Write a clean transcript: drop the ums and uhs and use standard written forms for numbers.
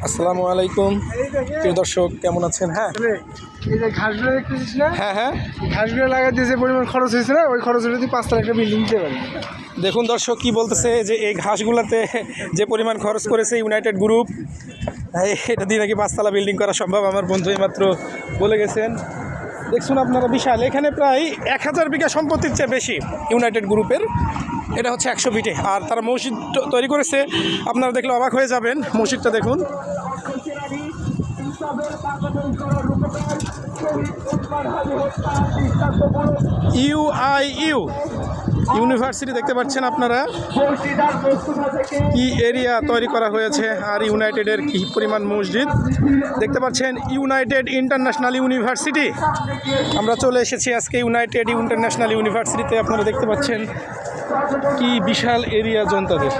আসসালামু আলাইকুম প্রিয় দর্শক, কেমন আছেন? হ্যাঁ, এই যে ঘাসগুলো দেখতেছিস না, হ্যাঁ হ্যাঁ ঘাসগুলো লাগাতে যে পরিমাণ খরচ হয়েছে না, ওই খরচ হলে তুই 5 তলা একটা বিল্ডিং দিতে পারবি। দেখুন দর্শক কি বলতেছে যে এই ঘাসগুলোতে যে পরিমাণ খরচ করেছে ইউনাইটেড গ্রুপ, এটা দিয়ে নাকি 5 তলা বিল্ডিং করা সম্ভব। আমার বন্ধু মাত্র বলে গেছেন। দেখুন আপনারা, বিশাল, এখানে প্রায় 1000 বিঘা সম্পত্তির চেয়ে বেশি ইউনাইটেড গ্রুপের। এটা হচ্ছে 100 ফিটে, আর তারা মসজিদ তৈরি করেছে। আপনারা দেখলে অবাক হয়ে যাবেন। মসজিদটা দেখুন। ইউআইইউ ইউনিভার্সিটি দেখতে পাচ্ছেন আপনারা, কি এরিয়া তৈরি করা হয়েছে। আর ইউনাইটেডের কি পরিমাণ মসজিদ দেখতে পাচ্ছেন। ইউনাইটেড ইন্টারন্যাশনাল ইউনিভার্সিটি, আমরা চলে এসেছি আজকে ইউনাইটেড ইন্টারন্যাশনাল ইউনিভার্সিটিতে। আপনারা দেখতে পাচ্ছেন কি বিশাল এরিয়া জনতাদের।